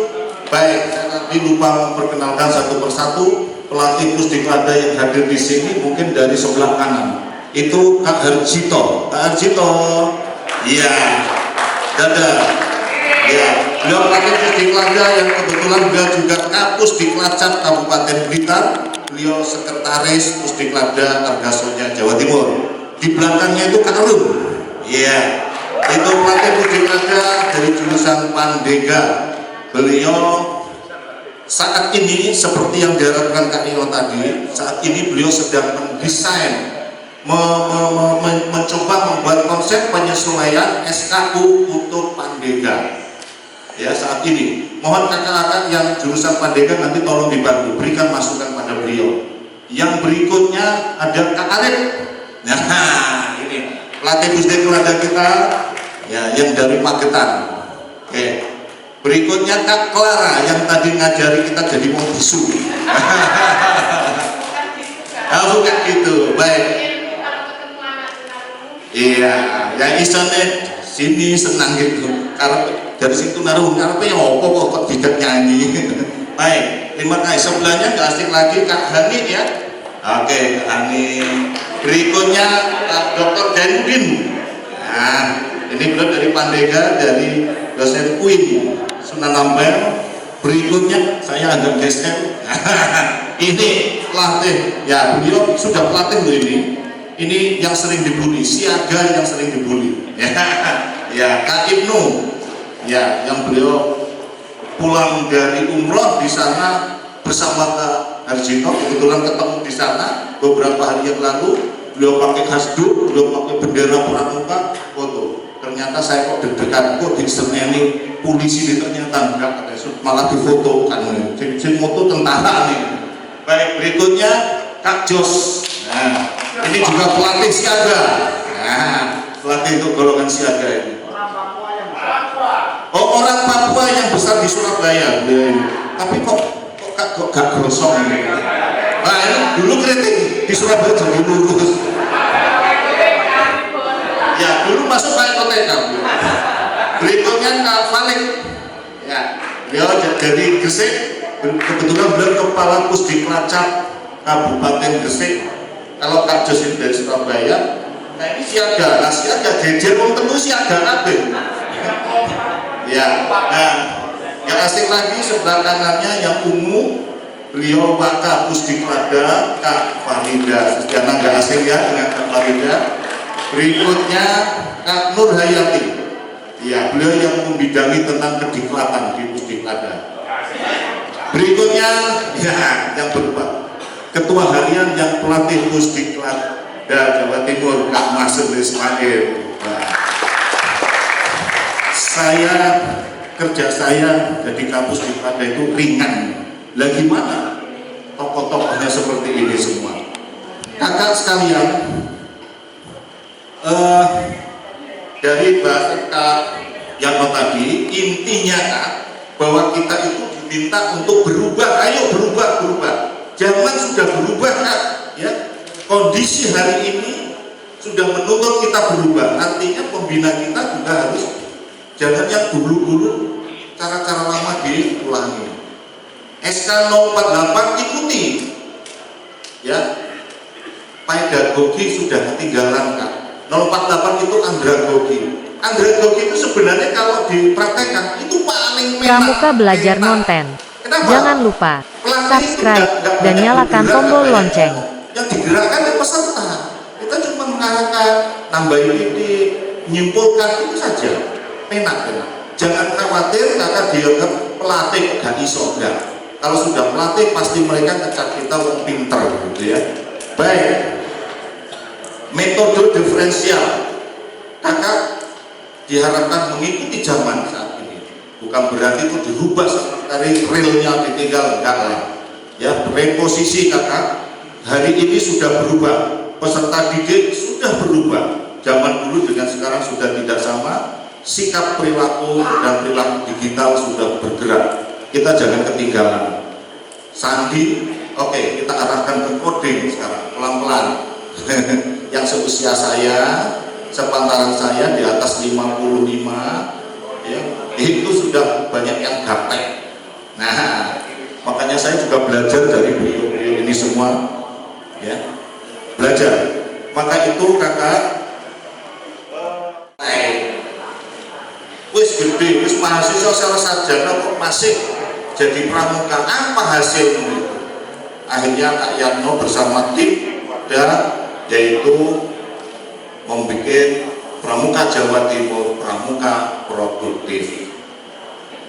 Baik, saya tadi lupa memperkenalkan satu persatu pelatih Pusdikladda yang hadir di sini, mungkin dari sebelah kanan. Itu Kak Harjito. Kak Harjito, iya, dadah. Ya, beliau pelatih Pusdikladda yang kebetulan beliau juga Kapus Diklacap Kabupaten Blitar. Beliau sekretaris Pusdikladda Argasonya Jawa Timur. Di belakangnya itu Kak Rum. Iya, itu pelatih Pusdikladda dari jurusan Pandega. Beliau saat ini seperti yang diharapkan Kak Nino tadi, saat ini beliau sedang mendesain, mencoba membuat konsep penyesuaian SKU untuk Pandega. Ya, saat ini mohon kakak-kakak yang jurusan Pandega nanti tolong dibantu, berikan masukan pada beliau. Yang berikutnya ada Kak Arif. Nah, ini pelatih Pusdikladda kita ya, yang dari Magetan. Oke. Berikutnya Kak Clara yang tadi ngajari kita jadi mau bisu. Bukan gitu. Baik. Iya, yang isone sini senang gitu. Karena dari situ naruh karena yang opo kok tidak nyanyi. Baik, terima kasih. Sebelahnya nggak asing lagi Kak Hani ya. Oke, Kak Hani. Berikutnya Kak Dr. Denvin. Nah, ini beliau dari Pandega, dari dosen UIN Sunan Ampel. Berikutnya saya agak geser. Ini pelatih, ya beliau sudah pelatih loh ini. Ini yang sering dibully, siaga yang sering dibully. Ya, Kak Ibnu. Ya, yang beliau pulang dari umroh di sana bersama Kak Harjito, kebetulan ketemu di sana beberapa hari yang lalu. Beliau pakai hasduk, beliau pakai bendera pramuka, foto. Ternyata saya kok deg-degan, kok diseneni polisi di ternyata enggak, malah difoto kan. Jadi foto tentara nih. Baik, berikutnya Kak Jos. Nah, ini juga pelatih siaga. Nah, pelatih untuk golongan siaga ini. Oh, orang Papua yang besar di Surabaya. Tapi kok gak gosong ini. Nah, ini dulu kritik di Surabaya jadi lurus. Ya, dulu masuk kayak koteka. Berikutnya Kak Falik. Ya, beliau dari Gresik. Kebetulan beliau kepala Pusdiklacap Kabupaten Gresik. Kalau Kak Jos ini dari Surabaya. Nah, ini siaga. Nah, siaga jejer wong telu siaga kabeh. Ya, nah, yang asing lagi sebelah kanannya yang ungu, beliau Waka Pusdikladda Kak Farida. Sejarah nggak asing ya dengan Kak Farida. Berikutnya Kak Nur Hayati. Ya, beliau yang membidangi tentang kediklatan di Pusdikladda. Berikutnya ya yang berubah Ketua Harian yang pelatih Pusdikladda Jawa Timur Kak Masud Ismail. Nah, kerja saya jadi kampus di Pusdikladda itu ringan. Lah gimana? Tokoh-tokohnya seperti ini semua. Kakak sekalian, dari bahasa Kak Yatno tadi, intinya Kak, bahwa kita itu diminta untuk berubah. Ayo berubah. Zaman sudah berubah Kak, ya. Kondisi hari ini sudah menuntut kita berubah. Artinya pembina kita juga harus jangan yang dulu-dulu cara-cara lama diulangi. SK 048 ikuti, ya. Pedagogi sudah ketinggalan Kak. 048 itu andragogi. Andragogi itu sebenarnya kalau dipraktekkan itu paling menarik. Pramuka Belajar Ngonten. Jangan lupa subscribe dan nyalakan tombol lonceng. Yang digerakkan itu peserta. Kita cuma mengarahkan, nambahin ide, menyimpulkan itu saja. Enak. Jangan khawatir kakak dianggap pelatih gak iso, enggak. Kalau sudah pelatih pasti mereka ngecap kita wong pinter gitu ya. Baik, metode diferensial kakak diharapkan mengikuti zaman saat ini, bukan berarti itu dirubah dari realnya ditinggal, enggak lah ya. Reposisi kakak hari ini sudah berubah, peserta didik sudah berubah, zaman dulu dengan sekarang sudah tidak sama, sikap perilaku dan perilaku digital sudah bergerak, kita jangan ketinggalan. Sandi, oke, kita arahkan ke coding sekarang pelan-pelan. Yang seusia saya, sepantaran saya di atas 55 ya, itu sudah banyak yang gaptek. Nah, makanya saya juga belajar dari beliau-beliau ini semua ya, belajar. Maka itu kakak wis gede, wis mahasiswa salah sarjana kok masih jadi pramuka, apa hasilnya? Akhirnya Kak Yatno bersama tim dan yaitu membuat Pramuka Jawa Timur, Pramuka Produktif.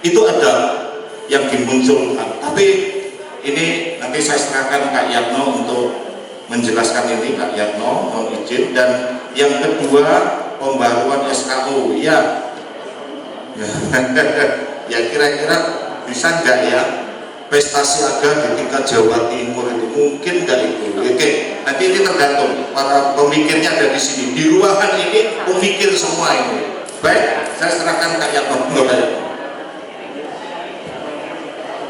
Itu ada yang dimunculkan, tapi ini nanti saya serahkan Kak Yatno untuk menjelaskan ini. Kak Yatno mohon izin. Dan yang kedua, pembaruan SKU ya. Ya kira-kira bisa nggak ya prestasi aga di tingkat Jawa Timur itu, mungkin nggak itu? Oke, nanti ini tergantung para pemikirnya ada di sini, di ruangan ini pemikir semua ini. Baik, saya serahkan Kak Yatno.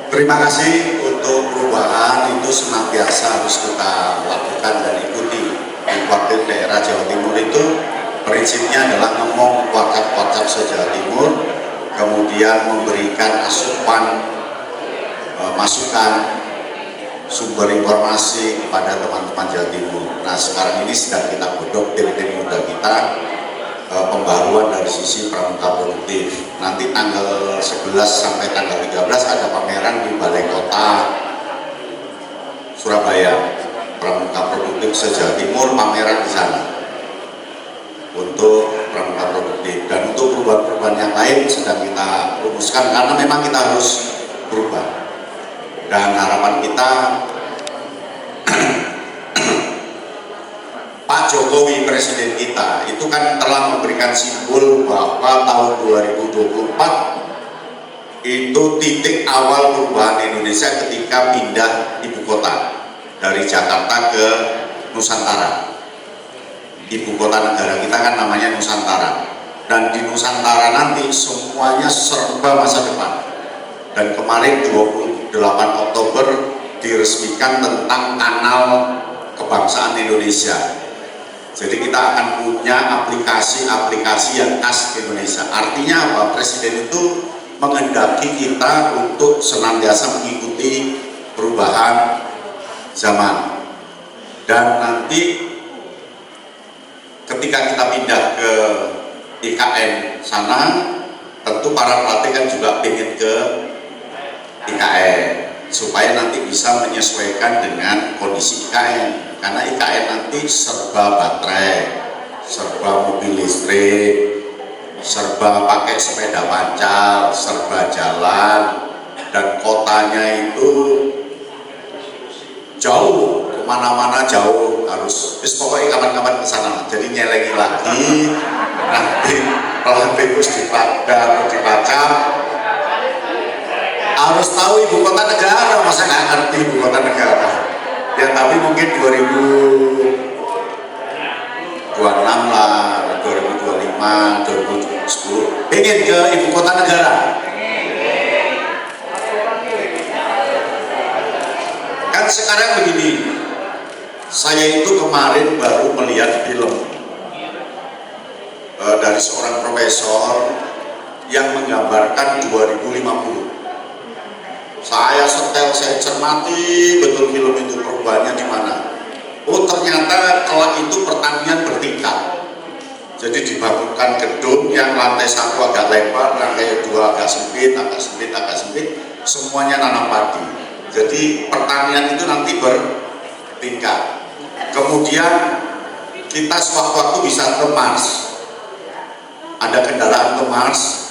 Terima kasih. Untuk perubahan itu senantiasa harus kita lakukan dan ikuti. Di wakil daerah Jawa Timur itu prinsipnya adalah ngomong WhatsApp se-Jawa Timur, kemudian memberikan asupan, masukan, sumber informasi kepada teman-teman Jawa Timur. Nah, sekarang ini sedang kita godok tim-tim muda kita, pembaruan dari sisi pramuka produktif. Nanti tanggal 11 sampai tanggal 13 ada pameran di Balai Kota Surabaya, pramuka produktif se-Jawa Timur, pameran di sana untuk pramuka produktif. Dan untuk perubahan-perubahan yang lain sedang kita rumuskan karena memang kita harus berubah. Dan harapan kita Pak Jokowi presiden kita itu kan telah memberikan simbol bahwa tahun 2024 itu titik awal perubahan Indonesia ketika pindah ibu kota dari Jakarta ke Nusantara. Ibu kota negara kita kan namanya Nusantara, dan di Nusantara nanti semuanya serba masa depan. Dan kemarin 28 Oktober diresmikan tentang kanal kebangsaan Indonesia. Jadi kita akan punya aplikasi-aplikasi yang khas Indonesia. Artinya apa? Presiden itu menghendaki kita untuk senantiasa mengikuti perubahan zaman. Dan nanti ketika kita pindah ke IKN sana, tentu para pelatih kan juga ingin ke IKN supaya nanti bisa menyesuaikan dengan kondisi IKN. Karena IKN nanti serba baterai, serba mobil listrik, serba pakai sepeda pancal, serba jalan, dan kotanya itu jauh, kemana-mana jauh, harus pokoknya kapan-kapan ke sana. Jadi nyelengi lagi, nanti pelatih harus dipacam, harus tahu ibu kota negara. Masa nggak ngerti ibu kota negara? Ya tapi mungkin 2026 lah, 2025, 2010 ingin ke ibu kota negara. Kan sekarang begini, saya itu kemarin baru melihat film dari seorang profesor yang menggambarkan 2050. Saya setel, saya cermati betul film itu, perubahannya di mana. Oh ternyata kelak itu pertanian bertingkat. Jadi dibangunkan gedung yang lantai 1 agak lebar, lantai 2 agak sempit, semuanya nanam padi. Jadi pertanian itu nanti bertingkat. Kemudian kita sewaktu-waktu bisa ke Mars. Ada kendaraan ke Mars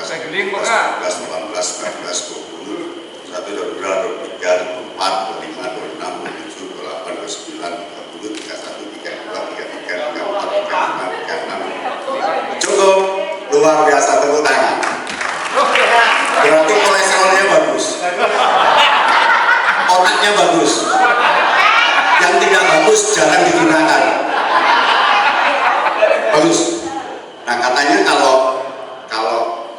11, 12, 18, 19, 20, 1, 2, 3, 4, 5, 6, 7, 8, 9, 30, 31, 32, 33, 34, 35, 36. Cukup, luar biasa, tepuk tangan. Berarti kolesterolnya bagus, otaknya bagus. Yang tidak bagus jangan digunakan. Bagus. Nah katanya kalau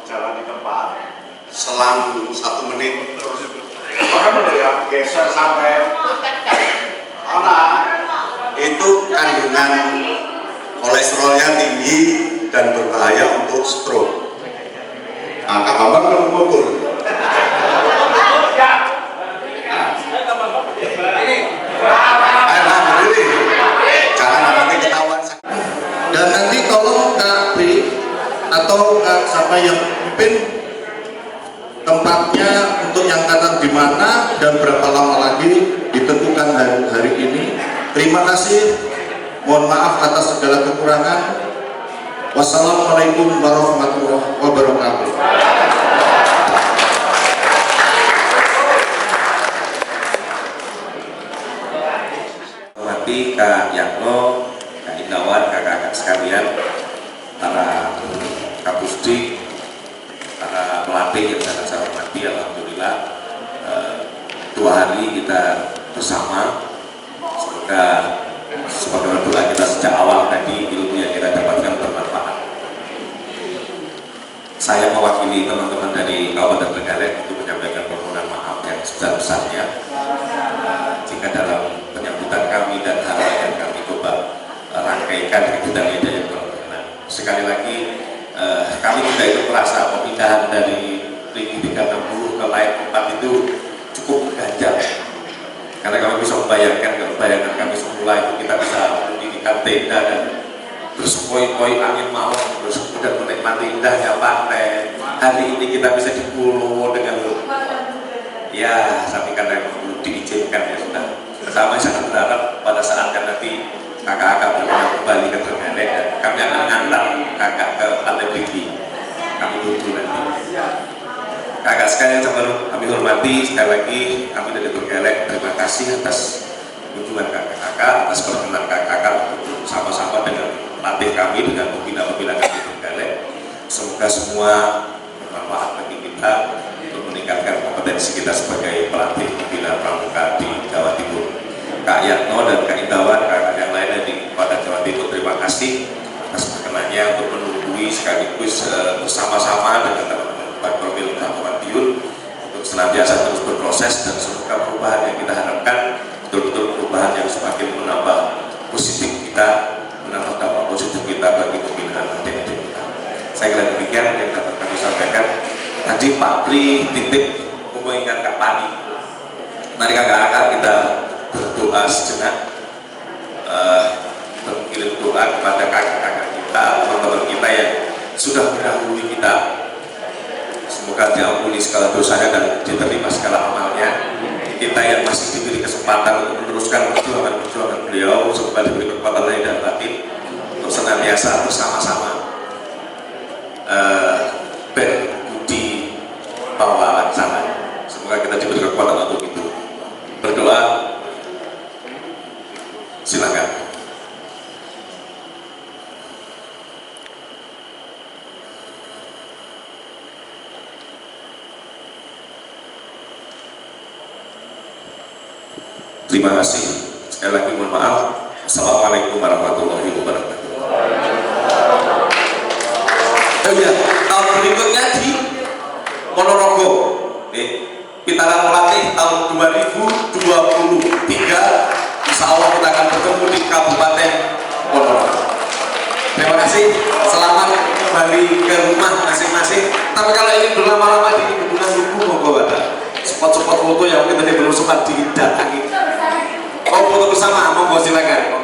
jalan di tempat selang 1 menit ya geser sampai itu kandungan kolesterolnya tinggi dan berbahaya untuk stroke. Nah, Kak Bambang belum mengukur. Jangan nanti ketahuan. Dan nanti tolong Kak Pri atau Kak siapa yang pimpin tempatnya untuk yang datang di mana dan berapa lama lagi ditentukan hari ini. Terima kasih. Mohon maaf atas segala kekurangan. Wassalamualaikum warahmatullahi wabarakatuh. Hormati Kak Yatno, Kak Indawan, kakak-kakak sekalian, para Kapusdik, para pelatih yang sangat saya hormati. Alhamdulillah 2 hari kita bersama. Semoga sebagaimana doa kita sejak awal tadi, ilmu yang kita dapatkan bermanfaat. Saya mewakili teman-teman dari Kabupaten Trenggalek untuk menyampaikan permohonan maaf yang sebesar-besarnya jika dalam penyambutan kami dan hal yang kami coba rangkaikan kegiatan ini yang berkenan. Sekali lagi kami juga itu merasa pemindahan dari Ring 360 ke Line 4 itu cukup mengganjal, karena kami bisa membayangkan bayangan kami semula itu kita bisa mendirikan tenda dan berspoi-poi angin malam terus kemudian menikmati indahnya pantai. Hari ini kita bisa di pulau dengan ya, tapi karena belum diizinkan ya sudah. Kami sangat berharap pada saat nanti kakak-kakak berkenan kembali ke Trenggalek dan kami akan mengantar kakak ke Pantai Brigi. Kami tunggu nanti. Kakak sekalian kami hormati, sekali lagi kami dari Trenggalek terima kasih atas kunjungan kakak-kakak, atas perkenan kakak-kakak untuk sama-sama dengan pelatih kami, dengan pembina-pembina kami Trenggalek. Semoga semua bermanfaat bagi kita untuk meningkatkan kompetensi kita sebagai pelatih pembina pramuka di Jawa Timur. Kak Yatno dan Kak Indawan, kakak yang lain dari pada Jawa Timur, terima kasih atas perkenannya untuk menunggui sekaligus bersama-sama dengan teman-teman Pak Profil Madiun untuk senantiasa terus berproses, dan semoga perubahan yang kita harapkan betul-betul perubahan yang semakin menambah positif kita, menambah dampak positif kita bagi pembinaan adik-adik kita. Saya kira demikian yang dapat kami sampaikan. Tadi Pak Pri titip mengingat Kak Pani. Mari kakak-kakak kita berdoa sejenak, mengirim doa kepada kakak-kakak kita, teman-teman kita yang sudah mendahului kita. Semoga diampuni segala dosanya dan diterima segala amalnya. Kita yang masih diberi kesempatan untuk meneruskan perjuangan beliau, semoga diberi kekuatan lahir dan batin untuk senantiasa bersama-sama berbudi bahwa laksana. Semoga kita diberi kekuatan untuk itu. Berdoa, silakan. Terima kasih. Sekali lagi mohon maaf. Assalamualaikum warahmatullahi wabarakatuh. Oh iya, tahun berikutnya di Ponorogo, Pitaran Pelatih tahun 2023. Insya Allah kita akan bertemu di Kabupaten Ponorogo. Terima kasih. Selamat kembali ke rumah masing-masing. Tapi kalau ingin berlama-lama di Gunung Lugu, monggo ada spot-spot foto yang mungkin tadi belum sempat didatangi. Oh, foto bersama, monggo silakan.